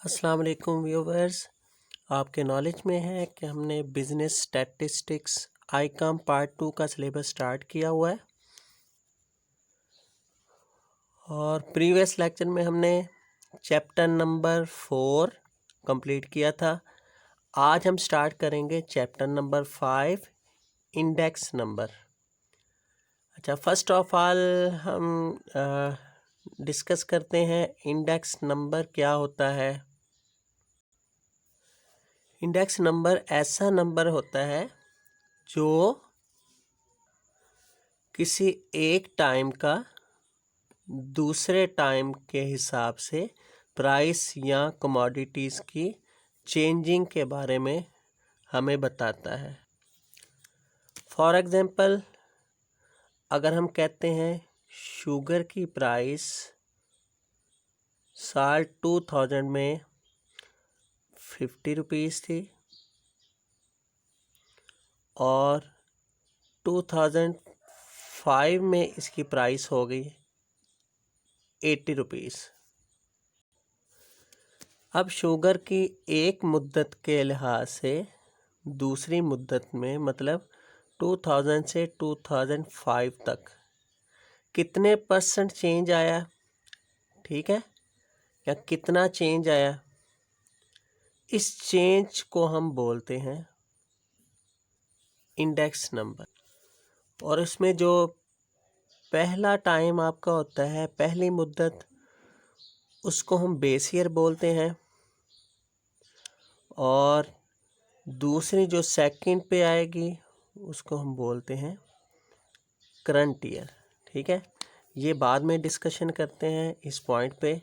अस्सलाम वालेकुम व्यूवर्स। आपके नॉलेज में है कि हमने बिजनेस स्टैटिस्टिक्स आईकॉम पार्ट 2 का सिलेबस स्टार्ट किया हुआ है और प्रीवियस लेक्चर में हमने चैप्टर नंबर 4 कंप्लीट किया था। आज हम स्टार्ट करेंगे चैप्टर नंबर 5 इंडेक्स नंबर। अच्छा, फर्स्ट ऑफ ऑल हम डिस्कस करते हैं इंडेक्स नंबर क्या होता है। इंडेक्स नंबर ऐसा नंबर होता है जो किसी एक टाइम का दूसरे टाइम के हिसाब से प्राइस या कमोडिटीज़ की चेंजिंग के बारे में हमें बताता है। फॉर एग्ज़ाम्पल, अगर हम कहते हैं शुगर की प्राइस साल 2000 में 50 रुपीज़ थी और 2005 में इसकी प्राइस हो गई 80 रुपीज़। अब शुगर की एक मुद्दत के लिहाज से दूसरी मुद्दत में, मतलब 2000 से 2005 तक कितने परसेंट चेंज आया, ठीक है, या कितना चेंज आया, इस चेंज को हम बोलते हैं इंडेक्स नंबर। और इसमें जो पहला टाइम आपका होता है, पहली मुद्दत, उसको हम बेस ईयर बोलते हैं और दूसरी जो सेकंड पे आएगी उसको हम बोलते हैं करंट ईयर। ठीक है, ये बाद में डिस्कशन करते हैं इस पॉइंट पे।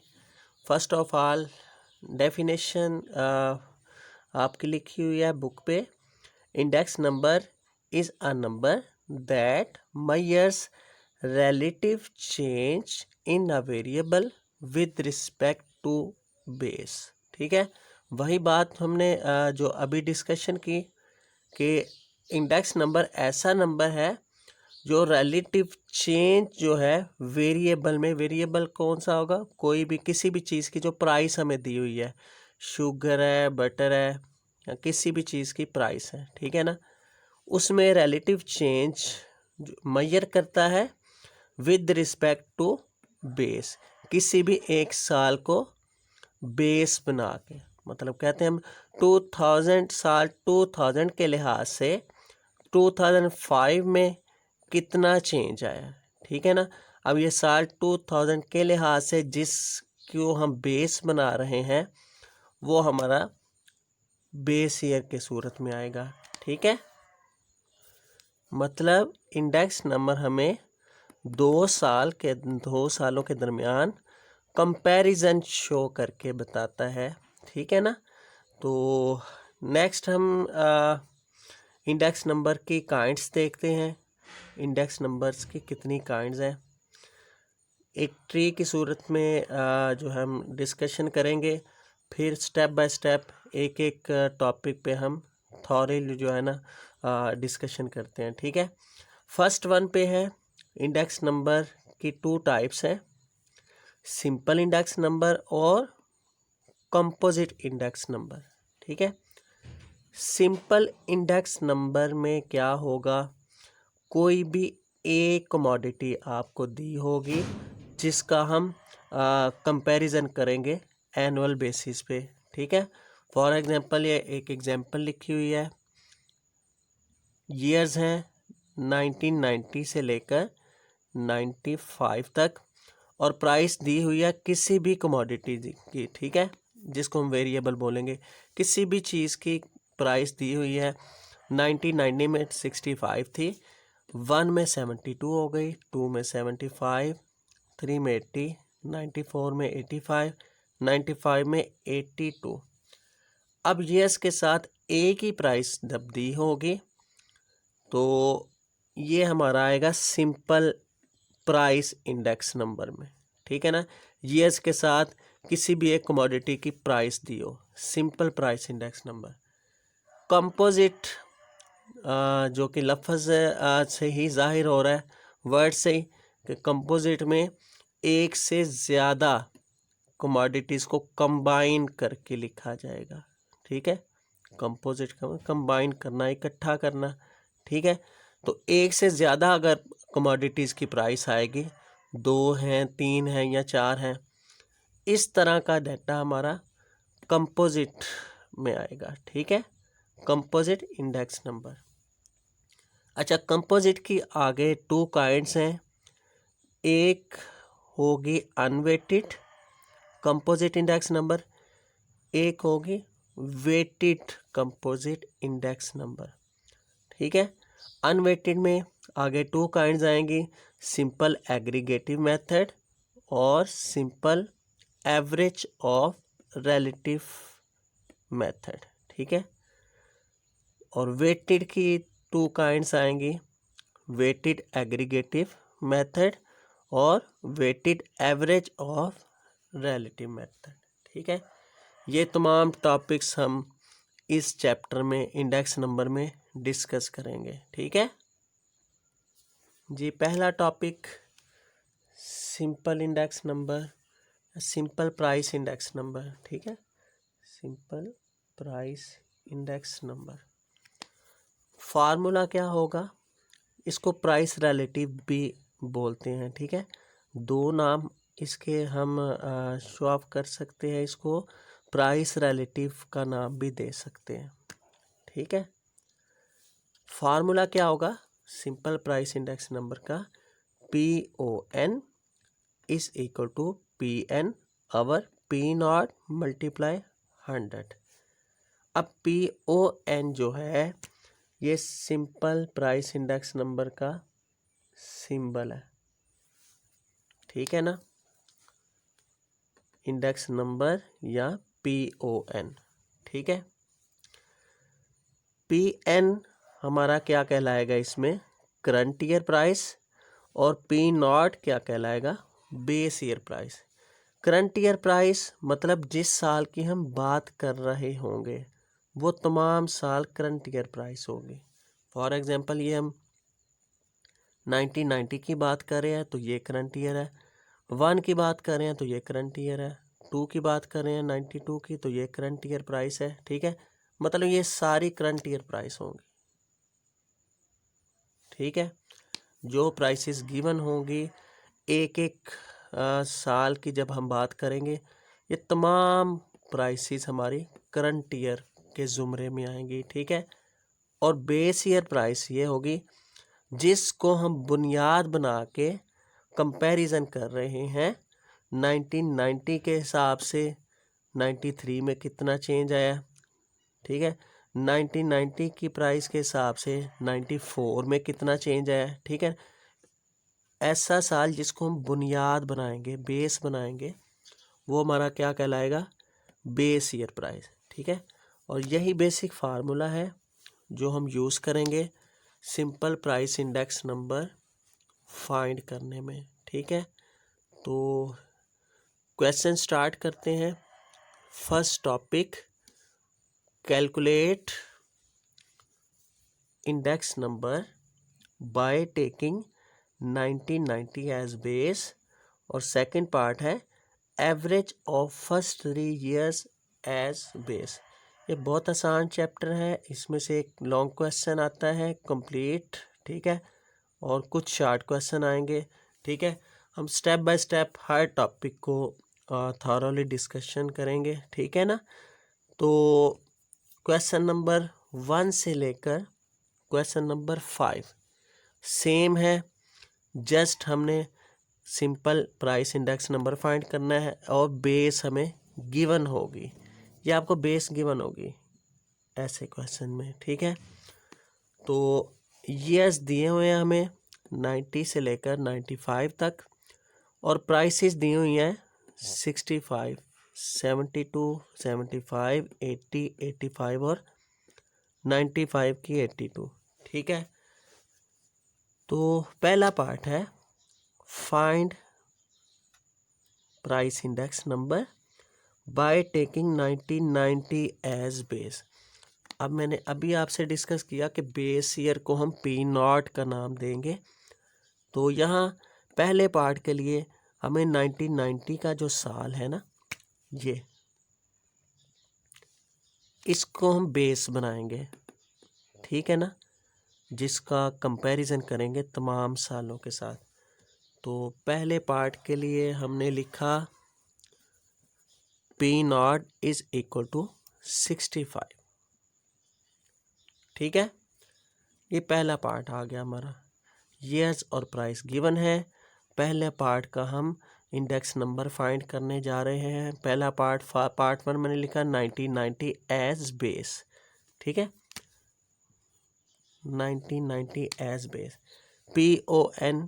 फर्स्ट ऑफ ऑल डेफिनेशन आपकी लिखी हुई है बुक पे। Index number is a number that measures relative change in a variable with respect to base। ठीक है, वही बात हमने जो अभी डिस्कशन की कि इंडेक्स नंबर ऐसा नंबर है जो रिलेटिव चेंज जो है वेरिएबल में, वेरिएबल कौन सा होगा, कोई भी किसी भी चीज़ की जो प्राइस हमें दी हुई है, शुगर है, बटर है, या किसी भी चीज़ की प्राइस है, ठीक है ना, उसमें रिलेटिव चेंज मेजर करता है विद रिस्पेक्ट टू बेस, किसी भी एक साल को बेस बना के। मतलब कहते हैं हम 2000 साल 2000 के लिहाज से 2005 में कितना चेंज आया, ठीक है ना। अब ये साल 2000 के लिहाज से जिसको हम बेस बना रहे हैं वो हमारा बेस ईयर के सूरत में आएगा, ठीक है। मतलब इंडेक्स नंबर हमें 2 सालों के दरमियान कंपैरिजन शो करके बताता है, ठीक है ना। तो नेक्स्ट हम इंडेक्स नंबर की काइंड्स देखते हैं। इंडेक्स नंबर्स की कितनी काइंड्स हैं, एक ट्री की सूरत में जो हम डिस्कशन करेंगे, फिर स्टेप बाय स्टेप एक एक टॉपिक पे हम थॉरली जो है ना डिस्कशन करते हैं, ठीक है। फर्स्ट वन पे है इंडेक्स नंबर की 2 टाइप्स हैं, सिंपल इंडेक्स नंबर और कंपोजिट इंडेक्स नंबर, ठीक है। सिंपल इंडेक्स नंबर में क्या होगा, कोई भी एक कमोडिटी आपको दी होगी जिसका हम कंपैरिजन करेंगे एनुअल बेसिस पे, ठीक है। फॉर एग्जांपल ये एक एग्जांपल लिखी हुई है, ईयर्स हैं 1990 से लेकर 95 तक और प्राइस दी हुई है किसी भी कमोडिटी की, ठीक है, जिसको हम वेरिएबल बोलेंगे। किसी भी चीज़ की प्राइस दी हुई है, 1990 में 65 थी, 1 में 72 हो गई, 2 में 75, 3 में 80, 94 में 85, 95 में 82। अब ईयर्स के साथ एक ही प्राइस जब दी होगी तो ये हमारा आएगा सिंपल प्राइस इंडेक्स नंबर में, ठीक है ना। ईयर्स के साथ किसी भी एक कमोडिटी की प्राइस दी हो, simple price index number. Composite जो कि लफ्ज़ से ही जाहिर हो रहा है, वर्ड से ही, कि कंपोजिट में एक से ज़्यादा कमोडिटीज़ को कंबाइन करके लिखा जाएगा, ठीक है। कंपोजिट का कंबाइन करना, इकट्ठा करना, ठीक है। तो एक से ज़्यादा अगर कमोडिटीज़ की प्राइस आएगी, 2 हैं, 3 हैं या 4 हैं, इस तरह का डाटा हमारा कंपोजिट में आएगा, ठीक है। Composite index number. अच्छा, कंपोजिट की आगे 2 काइंड्स हैं। एक होगी अनवेटेड कंपोजिट इंडेक्स नंबर, एक होगी वेटेड कंपोजिट इंडेक्स नंबर, ठीक है। अनवेटेड में आगे 2 काइंड्स आएंगी, सिंपल एग्रीगेटिव मेथड और simple average of relative method, ठीक है। और वेटेड की 2 काइंड्स आएंगी, वेटेड एग्रीगेटिव मेथड और weighted average of relative method, ठीक है। ये तमाम टॉपिक्स हम इस चैप्टर में इंडेक्स नंबर में डिस्कस करेंगे, ठीक है जी। पहला topic simple index number, simple price index number, ठीक है। Simple price index number formula क्या होगा, इसको प्राइस रिलेटिव भी बोलते हैं, ठीक है। 2 नाम इसके हम शो ऑफ कर सकते हैं, इसको प्राइस रिलेटिव का नाम भी दे सकते हैं, ठीक है। फार्मूला क्या होगा सिंपल प्राइस इंडेक्स नंबर का, PON is equal to PN over P0 multiply 100। अब PON जो है ये सिंपल प्राइस इंडेक्स नंबर का सिंबल है, ठीक है ना, इंडेक्स नंबर या PON, ठीक है। PN हमारा क्या कहलाएगा इसमें, करंट ईयर प्राइस, और P0 क्या कहलाएगा, base year price. Current year price मतलब जिस साल की हम बात कर रहे होंगे वो तमाम साल करंट ईयर प्राइस होगी। फॉर एग्जांपल ये हम 1990 की बात कर रहे हैं तो ये करंट ईयर है, 1 की बात कर रहे हैं तो ये करंट ईयर है, 2 की बात कर रहे हैं 92 की तो ये करंट ईयर प्राइस है, ठीक है। मतलब ये सारी करंट ईयर प्राइस होंगी, ठीक है। जो प्राइसेस गिवन होंगी एक एक साल की जब हम बात करेंगे, ये तमाम प्राइसेस हमारी करंट ईयर के ज़ुमरे में आएंगी, ठीक है। और बेस ईयर प्राइस ये होगी जिसको हम बुनियाद बना के कंपैरिजन कर रहे हैं 1990 के हिसाब से 93 में कितना चेंज आया, ठीक है। 1990 की प्राइस के हिसाब से 94 में कितना चेंज आया, ठीक है। ऐसा साल जिसको हम बुनियाद बनाएंगे, बेस बनाएंगे, वो हमारा क्या कहलाएगा, बेस ईयर प्राइस, ठीक है। और यही बेसिक फार्मूला है जो हम यूज़ करेंगे simple price index number find करने में, ठीक है। तो क्वेश्चन स्टार्ट करते हैं। First topic, calculate index number by taking 1990 as base, और सेकंड पार्ट है average of first 3 years as base. ये बहुत आसान चैप्टर है, इसमें से एक लॉन्ग क्वेश्चन आता है कंप्लीट, ठीक है, और कुछ शॉर्ट क्वेश्चन आएंगे, ठीक है। हम step by step her topic को थॉरोली डिस्कशन करेंगे, ठीक है ना। तो क्वेश्चन नंबर 1 से लेकर क्वेश्चन नंबर 5 सेम है, जस्ट हमने simple price index number find करना है और बेस हमें गिवन होगी, या आपको बेस गिवन होगी ऐसे क्वेश्चन में, ठीक है। तो ईयर्स दिए हुए हैं हमें 90 से लेकर 95 तक, और प्राइसेस दी हुई हैं 65, 72, 75, 80, 85 और 95 की 82, ठीक है। तो पहला पार्ट है find price index number by taking 1990 as base. अब मैंने अभी आपसे डिस्कस किया कि बेस ईयर को हम P0 का नाम देंगे, तो यहाँ पहले पार्ट के लिए हमें 1990 का जो साल है ना ये इसको हम बेस बनाएंगे, ठीक है ना, जिसका कंपैरिजन करेंगे तमाम सालों के साथ। तो पहले पार्ट के लिए हमने लिखा P0 इज इक्वल टू 65, ठीक है। ये पहला पार्ट आ गया हमारा। ईयर्स और प्राइस गिवन है। पहले पार्ट का हम इंडेक्स नंबर फाइंड करने जा रहे हैं। पहला पार्ट 1 मैंने लिखा 1990 एज बेस, ठीक है, 1990 as base. PON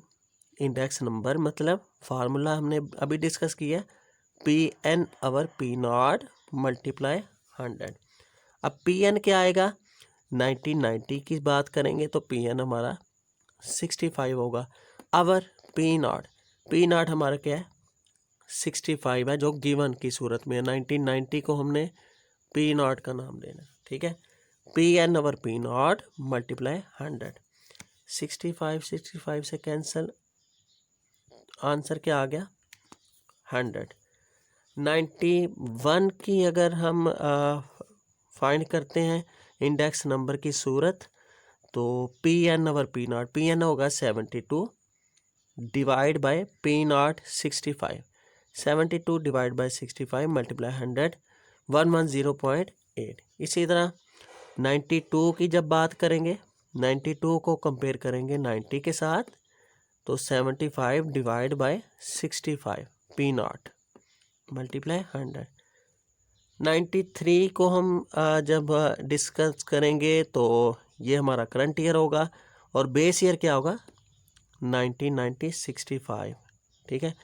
index number मतलब फार्मूला हमने अभी डिस्कस किया, PN अवर P0 मल्टीप्लाई 100। अब PN क्या आएगा, 1990 की बात करेंगे तो PN हमारा 65 होगा। अवर P0 हमारा क्या है, 65 है, जो गिवन की सूरत में 1990 को हमने P0 का नाम देना, ठीक है। PN over P0 multiply 100। 65 से कैंसिल, आंसर क्या आ गया 100। 91 की अगर हम फाइंड करते हैं इंडेक्स नंबर की सूरत, तो PN अवर P0, PN होगा 72 divide by P0 65, 72 divide by 65 multiply 100, 110.8। इसी तरह 92 की जब बात करेंगे, 92 को कंपेयर करेंगे 90 के साथ, तो 75 डिवाइड बाय 65 P0 मल्टीप्लाई 100। 93 को हम जब डिस्कस करेंगे तो ये हमारा करंट ईयर होगा और बेस ईयर क्या होगा 1990 65, ठीक है,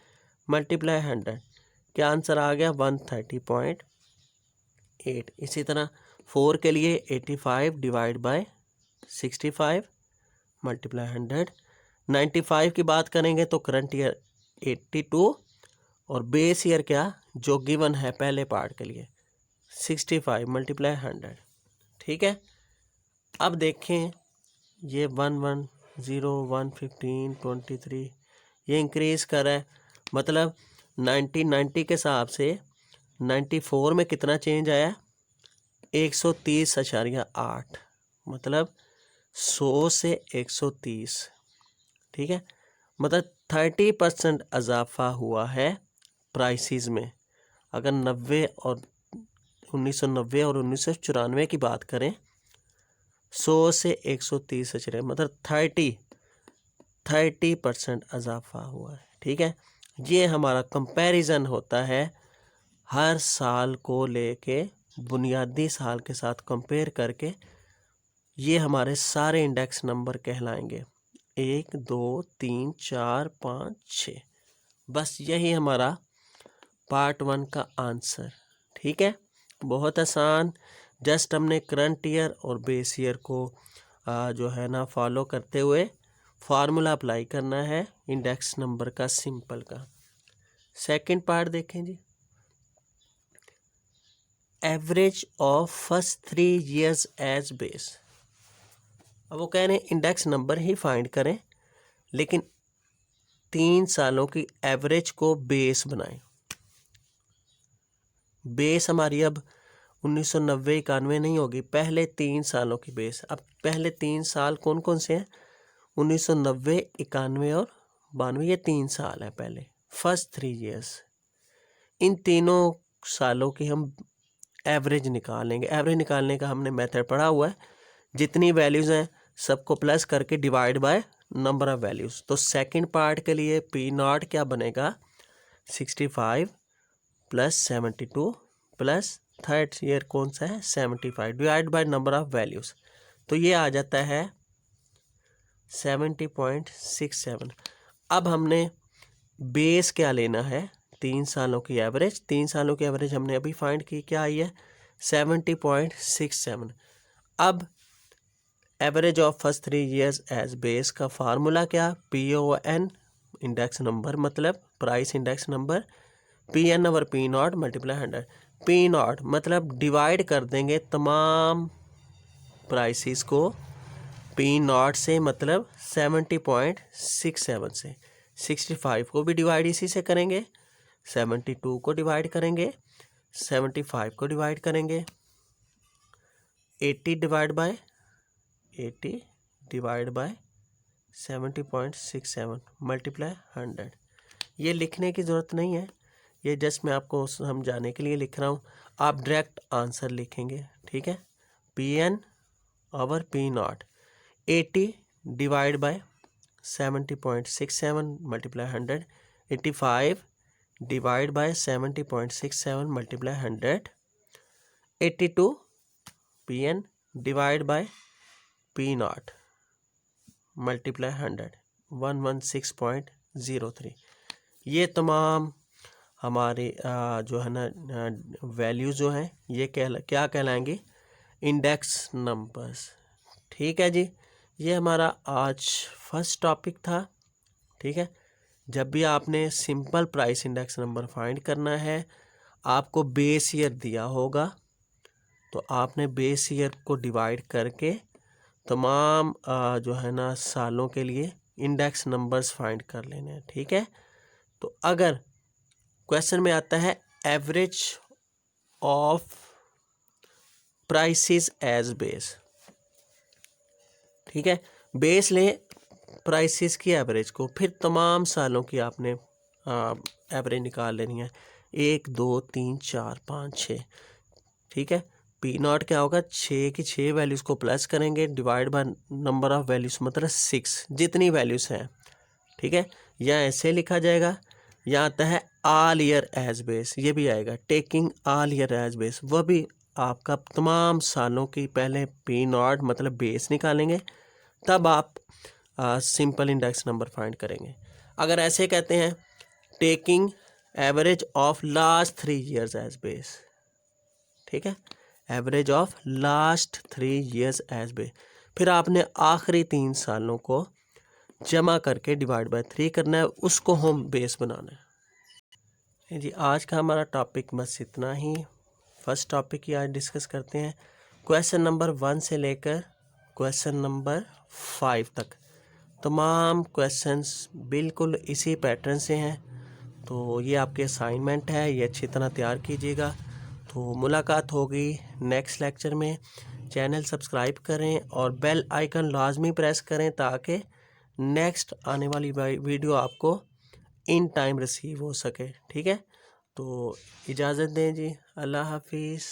मल्टीप्लाई 100। क्या आंसर आ गया 130.8। इसी तरह 4 के लिए 85 डिवाइड बाय 65 मल्टीप्लाई 100। 95 की बात करेंगे तो करंट ईयर 82 और बेस ईयर क्या जो गिवन है पहले पार्ट के लिए 65 मल्टीप्लाई 100, ठीक है। अब देखें ये 110, 115, 23 ये इंक्रीज कर रहा है, मतलब 1990 के हिसाब से 94 में कितना चेंज आया 130.8, मतलब 100 से 130, ठीक है, मतलब 30% इजाफा हुआ है प्राइसेस में। अगर 1990 और 1994 की बात करें 100 से 130 से चले, मतलब 30% इजाफा हुआ है, ठीक है। ये हमारा कंपैरिजन होता है हर साल को लेके बुनियादी साल के साथ कंपेयर करके। ये हमारे सारे इंडेक्स नंबर कहलाएंगे 1 2 3 4 5 6। बस यही हमारा पार्ट 1 का आंसर, ठीक है, बहुत आसान। जस्ट हमने करंट ईयर और बेस ईयर को जो है ना फॉलो करते हुए फार्मूला अप्लाई करना है इंडेक्स नंबर का सिंपल का। सेकंड पार्ट देखें जी, average of first 3 years as base. अब वो कह रहे हैं इंडेक्स नंबर ही फाइंड करें, लेकिन 3 सालों की एवरेज को बेस बनाएं। बेस हमारी अब 1990-91 नहीं होगी, पहले 3 सालों की बेस। अब पहले 3 साल कौन कौन से हैं, 1990, 91 और 92, ये 3 साल है पहले, फर्स्ट 3 years। इन तीनों सालों की हम एवरेज निकालेंगे। एवरेज निकालने का हमने मेथड पढ़ा हुआ है, जितनी वैल्यूज़ हैं सबको प्लस करके divide by number of values. तो सेकंड पार्ट के लिए P0 क्या बनेगा 65 प्लस 72 प्लस थर्ड ईयर कौन सा है 75 divide by number of values, तो ये आ जाता है 70.67। अब हमने बेस क्या लेना है 3 सालों की एवरेज। 3 सालों की एवरेज हमने अभी फाइंड की, क्या आई है 70.67। अब average of first 3 years as base का फार्मूला क्या, PON इंडेक्स नंबर मतलब price index number, PN over P0 multiply 100। P0 मतलब डिवाइड कर देंगे तमाम प्राइसेस को P0 से, मतलब 70.67 से। 65 को भी डिवाइड इसी से करेंगे, 72 को डिवाइड करेंगे 75 को डिवाइड करेंगे 80 डिवाइड बाय 70.67 मल्टीप्लाई 100। ये लिखने की ज़रूरत नहीं है, ये जस्ट मैं आपको समझाने के लिए लिख रहा हूँ। आप डायरेक्ट आंसर लिखेंगे, ठीक है। Pn और P0 80 divide by 70.67 multiply 100, 85 divide by 70.67 multiply 100, 82 Pn divide by P0 multiply 100, 116.03। ये तमाम हमारे जो है ना वैल्यू जो हैं ये क्या कहलाएंगे, इंडेक्स नंबर्स। ठीक है जी, ये हमारा आज फर्स्ट टॉपिक था। ठीक है, जब भी आपने simple price index number find करना है, आपको बेस ईयर दिया होगा, तो आपने बेस ईयर को डिवाइड करके तमाम जो है ना सालों के लिए इंडेक्स नंबर्स फाइंड कर लेने हैं। ठीक है, तो अगर क्वेश्चन में आता है average of prices as base, ठीक है, बेस ले प्राइसेस की एवरेज को, फिर तमाम सालों की आपने एवरेज निकाल लेनी है, 1 2 3 4 5 6। ठीक है, P0 क्या होगा, 6 की 6 वैल्यूज़ को प्लस करेंगे divide by number of values मतलब 6, जितनी वैल्यूज़ हैं। ठीक है, या ऐसे लिखा जाएगा, या आता है ऑल ईयर एज बेस, ये भी आएगा taking all year as base, वह भी आपका तमाम सालों की पहले P0 मतलब बेस निकालेंगे, तब आप सिंपल इंडेक्स नंबर फाइंड करेंगे। अगर ऐसे कहते हैं taking average of last 3 years as base, ठीक है, average of last 3 years as base, फिर आपने आखिरी 3 सालों को जमा करके डिवाइड बाय 3 करना है, उसको हम बेस बनाना है। जी, आज का हमारा टॉपिक बस इतना ही। फर्स्ट टॉपिक ही आज डिस्कस करते हैं, क्वेश्चन नंबर 1 से लेकर क्वेश्चन नंबर 5 तक तमाम क्वेश्चंस बिल्कुल इसी पैटर्न से हैं। तो ये आपके असाइनमेंट है, ये अच्छी तरह तैयार कीजिएगा। तो मुलाकात होगी नेक्स्ट लेक्चर में। चैनल सब्सक्राइब करें और बेल आइकन लाजमी प्रेस करें ताकि नेक्स्ट आने वाली वीडियो आपको इन टाइम रिसीव हो सके। ठीक है, तो इजाज़त दें जी, अल्लाह हाफिज़।